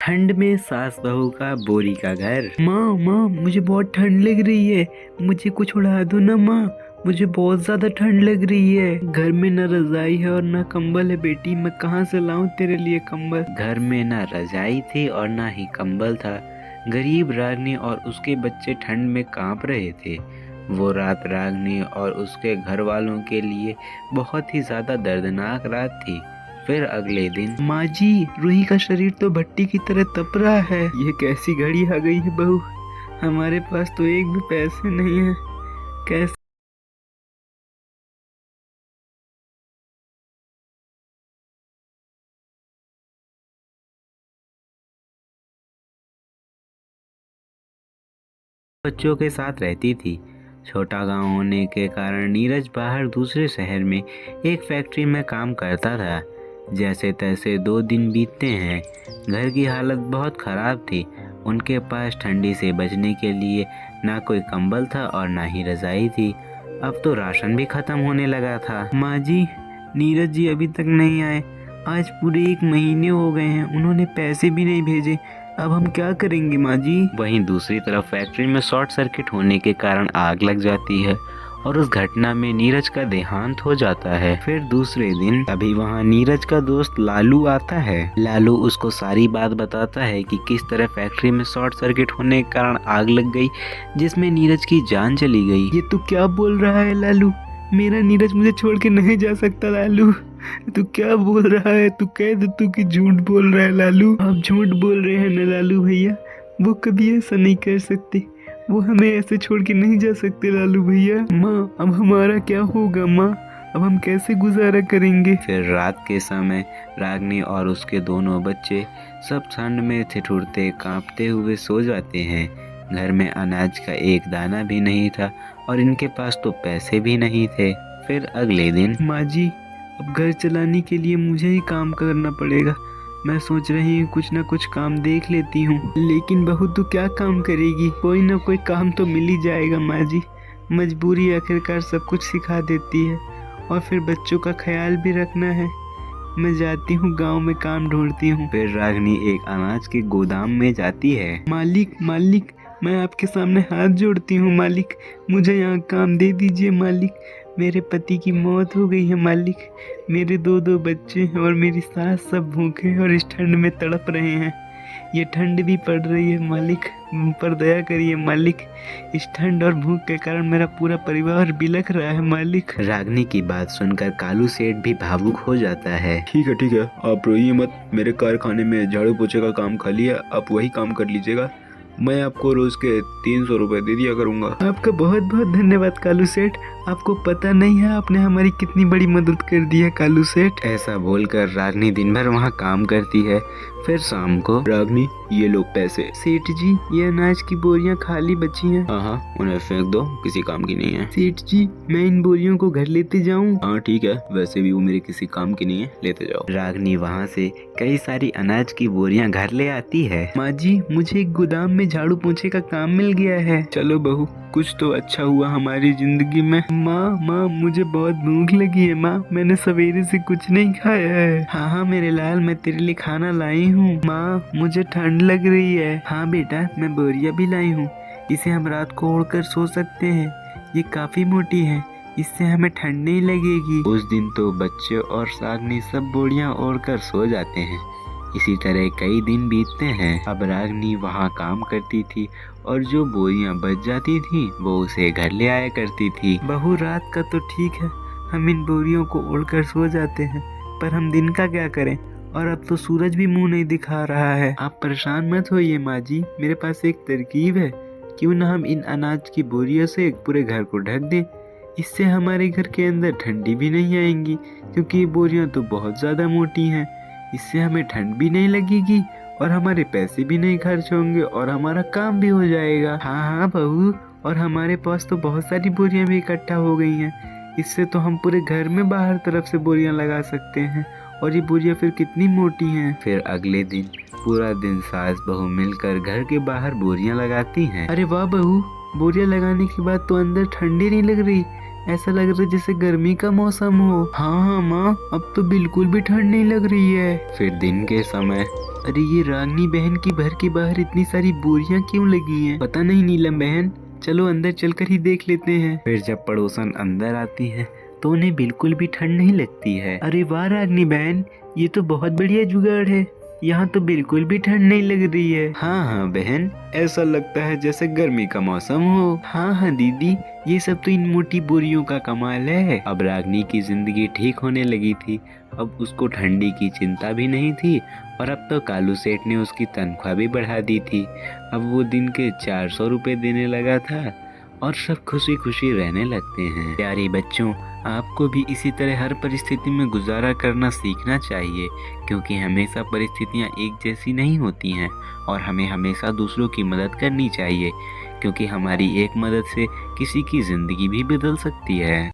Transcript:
ठंड में सास बहू का बोरी का घर। माँ माँ मुझे बहुत ठंड लग रही है, मुझे कुछ उड़ा दो ना माँ, मुझे बहुत ज्यादा ठंड लग रही है। घर में न रजाई है और न कंबल है बेटी, मैं कहाँ से लाऊं तेरे लिए कंबल। घर में न रजाई थी और न ही कंबल था। गरीब रागनी और उसके बच्चे ठंड में कांप रहे थे। वो रात रागनी और उसके घर वालों के लिए बहुत ही ज्यादा दर्दनाक रात थी। फिर अगले दिन, माँ जी रूही का शरीर तो भट्टी की तरह तप रहा है। ये कैसी घड़ी आ गई है बहू, हमारे पास तो एक भी पैसे नहीं है, कैसे। बच्चों के साथ रहती थी। छोटा गांव होने के कारण नीरज बाहर दूसरे शहर में एक फैक्ट्री में काम करता था। जैसे तैसे 2 दिन बीतते हैं। घर की हालत बहुत खराब थी। उनके पास ठंडी से बचने के लिए ना कोई कंबल था और ना ही रजाई थी। अब तो राशन भी खत्म होने लगा था। माँ जी, नीरज जी अभी तक नहीं आए, आज पूरे 1 महीने हो गए हैं, उन्होंने पैसे भी नहीं भेजे। अब हम क्या करेंगे माँ जी। वहीं दूसरी तरफ फैक्ट्री में शॉर्ट सर्किट होने के कारण आग लग जाती है और उस घटना में नीरज का देहांत हो जाता है। फिर दूसरे दिन अभी वहाँ नीरज का दोस्त लालू आता है। लालू उसको सारी बात बताता है कि किस तरह फैक्ट्री में शॉर्ट सर्किट होने के कारण आग लग गई, जिसमें नीरज की जान चली गई। ये तू क्या बोल रहा है लालू, मेरा नीरज मुझे छोड़ के नहीं जा सकता। लालू तू क्या बोल रहा है, तू कह दे तू कि झूठ बोल रहा है। लालू आप झूठ बोल रहे हैं ना लालू भैया, वो कभी ऐसा नहीं कर सकते, वो हमें ऐसे छोड़ के नहीं जा सकते लालू भैया। माँ अब हमारा क्या होगा माँ, अब हम कैसे गुजारा करेंगे। फिर रात के समय रागनी और उसके दोनों बच्चे सब ठंड में ठिठुरते कांपते हुए सो जाते हैं। घर में अनाज का एक दाना भी नहीं था और इनके पास तो पैसे भी नहीं थे। फिर अगले दिन, माँ जी अब घर चलाने के लिए मुझे ही काम करना पड़ेगा, मैं सोच रही हूँ कुछ ना कुछ काम देख लेती हूँ। लेकिन बहू तू क्या काम करेगी, कोई ना कोई काम तो मिल ही जाएगा माँ जी, मजबूरी आखिरकार सब कुछ सिखा देती है और फिर बच्चों का ख्याल भी रखना है। मैं जाती हूँ गांव में काम ढूंढती हूँ। फिर रागनी एक अनाज के गोदाम में जाती है। मालिक मालिक मैं आपके सामने हाथ जोड़ती हूँ मालिक, मुझे यहाँ काम दे दीजिए मालिक, मेरे पति की मौत हो गई है मालिक, मेरे 2 बच्चे हैं और मेरी सास सब भूखे और इस ठंड में तड़प रहे हैं। ये ठंड भी पड़ रही है मालिक, मुझ पर दया करिए मालिक, इस ठंड और भूख के कारण मेरा पूरा परिवार बिलख रहा है मालिक। रागनी की बात सुनकर कालू सेठ भी भावुक हो जाता है। ठीक है, आप रोइए मत, मेरे कारखाने में झाड़ू पोछे का काम खाली है, आप वही काम कर लीजिएगा, मैं आपको रोज के 300 रुपए दे दिया करूँगा। आपका बहुत बहुत धन्यवाद कालू सेठ, आपको पता नहीं है आपने हमारी कितनी बड़ी मदद कर दी है कालू सेठ। ऐसा बोलकर रागनी दिन भर वहाँ काम करती है। फिर शाम को, रागनी ये लोग पैसे। सेठ जी ये अनाज की बोरियां खाली बची हैं। हाँ उन्हें फेंक दो, किसी काम की नहीं है। सेठ जी मैं इन बोरियों को घर लेते जाऊं? हाँ ठीक है, वैसे भी वो मेरे किसी काम की नहीं है, लेते जाओ। रागनी वहाँ से कई सारी अनाज की बोरियां घर ले आती है। माँ जी मुझे एक गोदाम में झाड़ू पोंछे का काम मिल गया है। चलो बहू, कुछ तो अच्छा हुआ हमारी जिंदगी में। माँ मुझे बहुत भूख लगी है माँ, मैंने सवेरे से कुछ नहीं खाया है। हाँ मेरे लाल मैं तेरे लिए खाना लाई हूँ। माँ मुझे ठंड लग रही है। हाँ बेटा मैं बोरिया भी लाई हूँ, इसे हम रात को ओढ़कर सो सकते हैं, ये काफी मोटी है, इससे हमें ठंड नहीं लगेगी। उस दिन तो बच्चे और रागनी सब बोरियां ओढ़कर सो जाते हैं। इसी तरह कई दिन बीतते हैं। अब रागनी वहाँ काम करती थी और जो बोरियां बच जाती थी वो उसे घर ले आया करती थी। बहू रात का तो ठीक है, हम इन बोरियों को ओढ़कर सो जाते हैं, पर हम दिन का क्या करें, और अब तो सूरज भी मुंह नहीं दिखा रहा है। आप परेशान मत होइए माँ जी, मेरे पास एक तरकीब है, क्यों ना हम इन अनाज की बोरियों से पूरे घर को ढक दें, इससे हमारे घर के अंदर ठंडी भी नहीं आएंगी, क्योंकि ये बोरियां तो बहुत ज़्यादा मोटी हैं, इससे हमें ठंड भी नहीं लगेगी और हमारे पैसे भी नहीं खर्च होंगे और हमारा काम भी हो जाएगा। हाँ बहू, और हमारे पास तो बहुत सारी बोरियां भी इकट्ठा हो गई हैं, इससे तो हम पूरे घर में बाहर तरफ से बोरियां लगा सकते हैं, और ये बोरियां फिर कितनी मोटी हैं। फिर अगले दिन पूरा दिन सास बहू मिलकर घर के बाहर बोरियां लगाती हैं। अरे वाह बहू, बोरियां लगाने के बाद तो अंदर ठंडी नहीं लग रही, ऐसा लग रहा है जैसे गर्मी का मौसम हो। हाँ हाँ माँ, अब तो बिल्कुल भी ठंड नहीं लग रही है। फिर दिन के समय, अरे ये रागनी बहन की घर के बाहर इतनी सारी बोरियां क्यों लगी हैं? पता नहीं नीलम बहन, चलो अंदर चलकर ही देख लेते हैं। फिर जब पड़ोसन अंदर आती हैं तो उन्हें बिल्कुल भी ठंड नहीं लगती है। अरे वाह रागनी बहन, ये तो बहुत बढ़िया जुगाड़ है, यहाँ तो बिल्कुल भी ठंड नहीं लग रही है। हाँ हाँ बहन, ऐसा लगता है जैसे गर्मी का मौसम हो। हाँ हाँ दीदी, ये सब तो इन मोटी बोरियों का कमाल है। अब रागनी की जिंदगी ठीक होने लगी थी, अब उसको ठंडी की चिंता भी नहीं थी और अब तो कालू सेठ ने उसकी तनख्वाह भी बढ़ा दी थी। अब वो दिन के 400 रुपए देने लगा था और सब खुशी खुशी रहने लगते हैं। प्यारे बच्चों, आपको भी इसी तरह हर परिस्थिति में गुजारा करना सीखना चाहिए, क्योंकि हमेशा परिस्थितियाँ एक जैसी नहीं होती हैं और हमें हमेशा दूसरों की मदद करनी चाहिए, क्योंकि हमारी एक मदद से किसी की ज़िंदगी भी बदल सकती है।